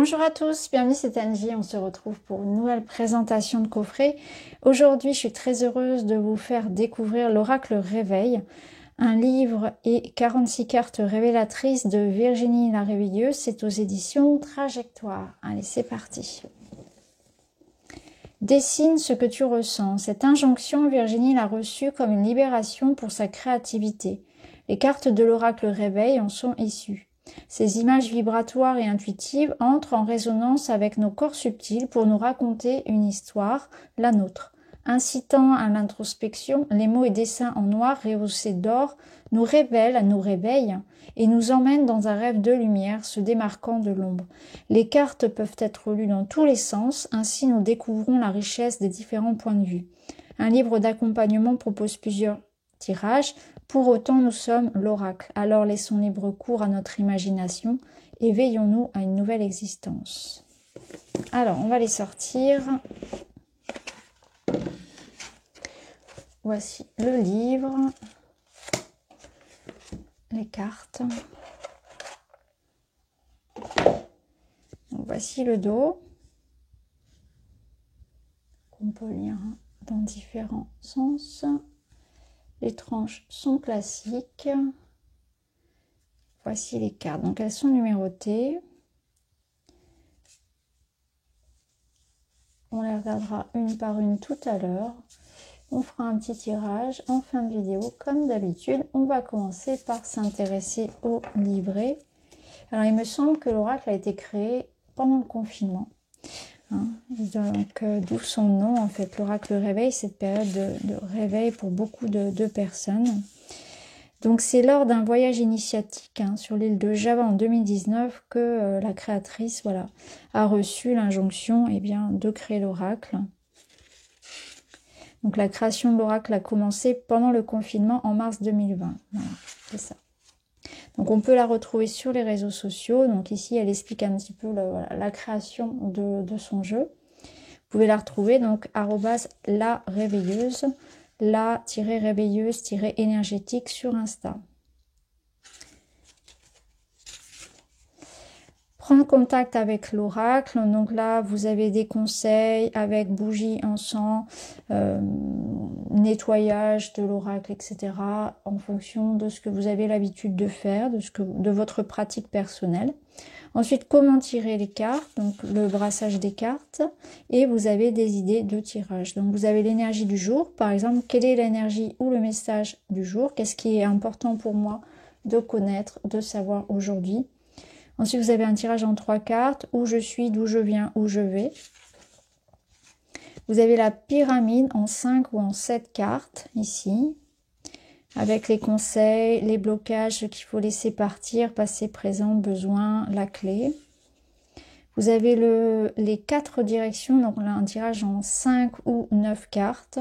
Bonjour à tous, bienvenue, c'est Angie, on se retrouve pour une nouvelle présentation de coffret. Aujourd'hui, je suis très heureuse de vous faire découvrir l'Oracle Réveil, un livre et 46 cartes révélatrices de Virginie la Réveilleuse, c'est aux éditions Trajectoire. Allez, c'est parti. Dessine ce que tu ressens. Cette injonction, Virginie l'a reçue comme une libération pour sa créativité. Les cartes de l'Oracle Réveil en sont issues. Ces images vibratoires et intuitives entrent en résonance avec nos corps subtils pour nous raconter une histoire, la nôtre. Incitant à l'introspection, les mots et dessins en noir rehaussés d'or nous révèlent, nous réveillent et nous emmènent dans un rêve de lumière se démarquant de l'ombre. Les cartes peuvent être lues dans tous les sens, ainsi nous découvrons la richesse des différents points de vue. Un livre d'accompagnement propose plusieurs tirages. Pour autant, nous sommes l'oracle. Alors laissons libre cours à notre imagination et veillons-nous à une nouvelle existence. Alors, on va les sortir. Voici le livre, les cartes. Donc, voici le dos, qu'on peut lire dans différents sens. Les tranches sont classiques. Voici les cartes. Donc elles sont numérotées. On les regardera une par une tout à l'heure. On fera un petit tirage en fin de vidéo. Comme d'habitude, on va commencer par s'intéresser au livret. Alors il me semble que l'oracle a été créé pendant le confinement. Donc d'où son nom, en fait, l'oracle réveil, cette période de réveil pour beaucoup de personnes. Donc c'est lors d'un voyage initiatique sur l'île de Java en 2019 que la créatrice a reçu l'injonction de créer l'oracle. Donc la création de l'oracle a commencé pendant le confinement en mars 2020. Voilà, c'est ça. Donc on peut la retrouver sur les réseaux sociaux. Donc ici elle explique un petit peu la création de son jeu. Vous pouvez la retrouver donc @la réveilleuse, la-réveilleuse-énergétique sur Insta. Prendre contact avec l'oracle, donc là vous avez des conseils avec bougie, encens, nettoyage de l'oracle, etc. en fonction de ce que vous avez l'habitude de faire, de votre pratique personnelle. Ensuite, comment tirer les cartes, donc le brassage des cartes, et vous avez des idées de tirage. Donc vous avez l'énergie du jour, par exemple, quelle est l'énergie ou le message du jour, qu'est-ce qui est important pour moi de connaître, de savoir aujourd'hui. Ensuite, vous avez un tirage en 3 cartes, où je suis, d'où je viens, où je vais. Vous avez la pyramide en 5 ou en 7 cartes, ici, avec les conseils, les blocages, ce qu'il faut laisser partir, passé, présent, besoin, la clé. Vous avez les 4 directions, donc là un tirage en 5 ou 9 cartes.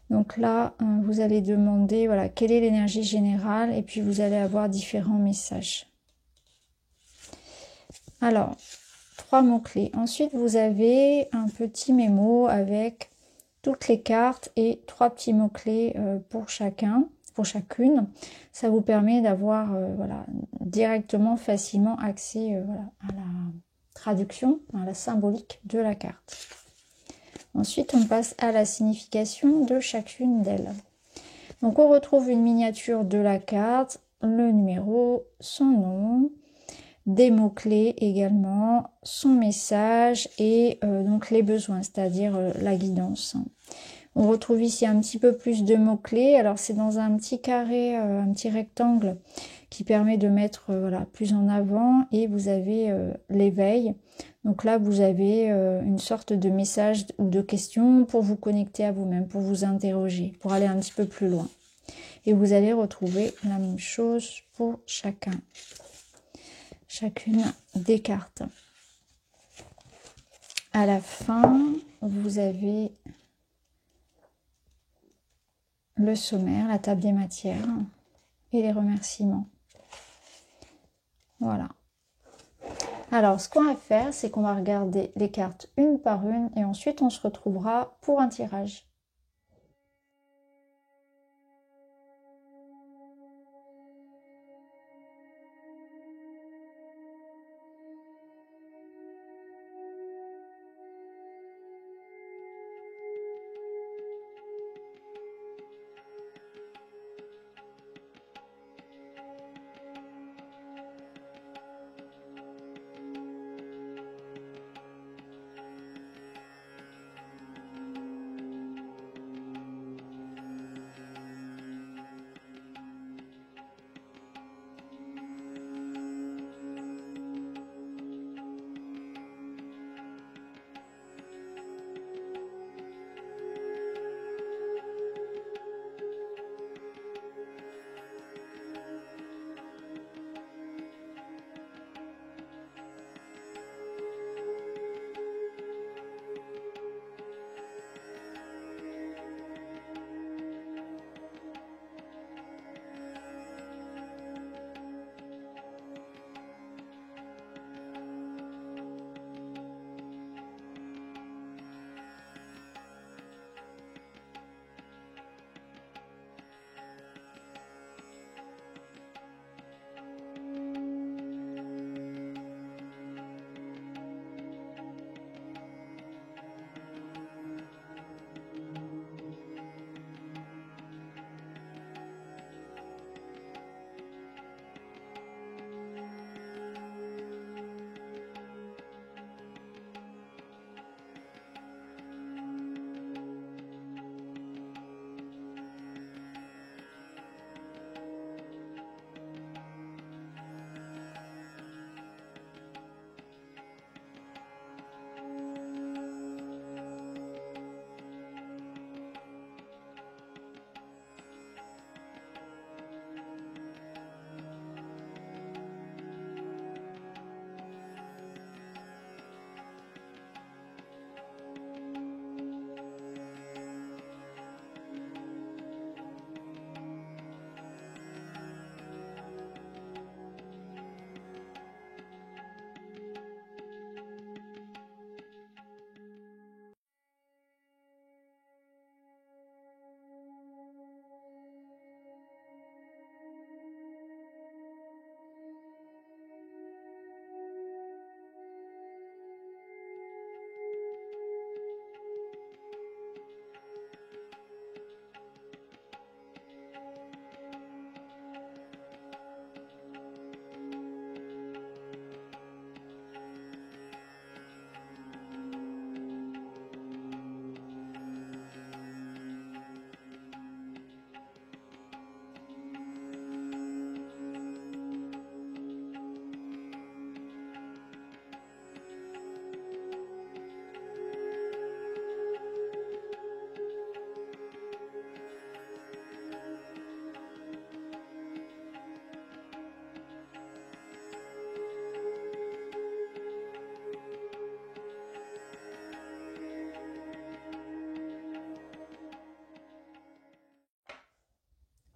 Donc là, vous allez demander quelle est l'énergie générale et puis vous allez avoir différents messages. Alors, 3 mots-clés. Ensuite, vous avez un petit mémo avec toutes les cartes et 3 petits mots-clés pour chacune. Ça vous permet d'avoir directement, facilement accès à la traduction, à la symbolique de la carte. Ensuite, on passe à la signification de chacune d'elles. Donc, on retrouve une miniature de la carte, le numéro, son nom, des mots-clés également, son message et donc les besoins, c'est-à-dire la guidance. On retrouve ici un petit peu plus de mots-clés. Alors c'est dans un petit carré, un petit rectangle qui permet de mettre plus en avant. Et vous avez l'éveil. Donc là, vous avez une sorte de message ou de question pour vous connecter à vous-même, pour vous interroger, pour aller un petit peu plus loin. Et vous allez retrouver la même chose pour chacune des cartes. À la fin, vous avez le sommaire, la table des matières et les remerciements. Voilà. Alors, ce qu'on va faire, c'est qu'on va regarder les cartes une par une et ensuite on se retrouvera pour un tirage.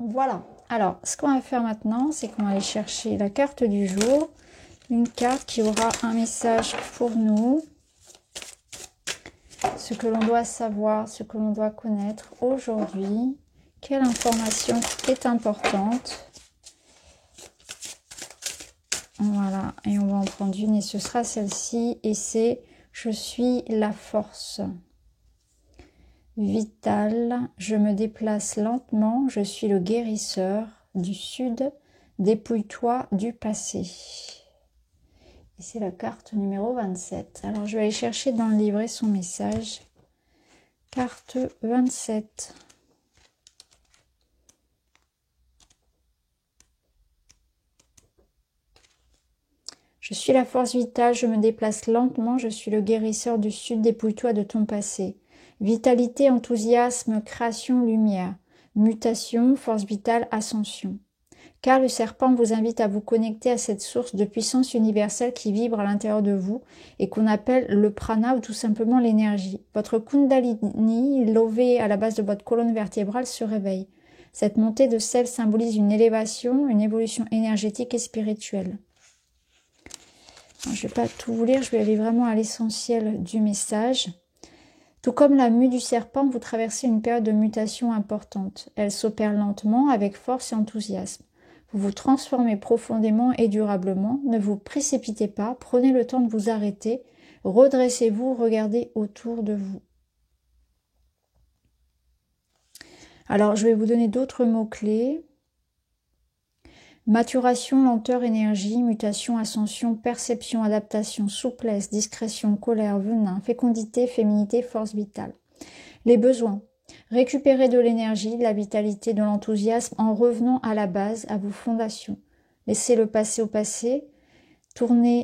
Voilà. Alors, ce qu'on va faire maintenant, c'est qu'on va aller chercher la carte du jour. Une carte qui aura un message pour nous. Ce que l'on doit savoir, ce que l'on doit connaître aujourd'hui. Quelle information est importante? Voilà, et on va en prendre une et ce sera celle-ci. Et c'est « Je suis la force ». Vital, je me déplace lentement, je suis le guérisseur du sud, dépouille-toi du passé. Et c'est la carte numéro 27. Alors je vais aller chercher dans le livret son message. Carte 27. Je suis la force vitale, je me déplace lentement, je suis le guérisseur du sud, dépouille-toi de ton passé. Vitalité, enthousiasme, création, lumière. Mutation, force vitale, ascension. Car le serpent vous invite à vous connecter à cette source de puissance universelle qui vibre à l'intérieur de vous et qu'on appelle le prana ou tout simplement l'énergie. Votre kundalini, lové à la base de votre colonne vertébrale, se réveille. Cette montée de sel symbolise une élévation, une évolution énergétique et spirituelle. Je ne vais pas tout vous lire, je vais aller vraiment à l'essentiel du message. Tout comme la mue du serpent, vous traversez une période de mutation importante. Elle s'opère lentement, avec force et enthousiasme. Vous vous transformez profondément et durablement. Ne vous précipitez pas, prenez le temps de vous arrêter, redressez-vous, regardez autour de vous. Alors, je vais vous donner d'autres mots-clés. Maturation, lenteur, énergie, mutation, ascension, perception, adaptation, souplesse, discrétion, colère, venin, fécondité, féminité, force vitale. Les besoins. Récupérez de l'énergie, de la vitalité, de l'enthousiasme en revenant à la base, à vos fondations. Laissez le passé au passé.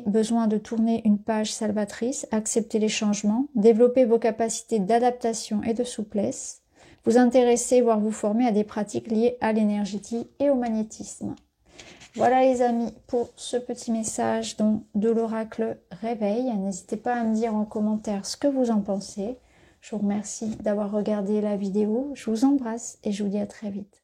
Besoin de tourner une page salvatrice, acceptez les changements, développez vos capacités d'adaptation et de souplesse. Vous intéressez, voire vous former à des pratiques liées à l'énergétique et au magnétisme. Voilà les amis pour ce petit message donc, de l'oracle réveil. N'hésitez pas à me dire en commentaire ce que vous en pensez. Je vous remercie d'avoir regardé la vidéo. Je vous embrasse et je vous dis à très vite.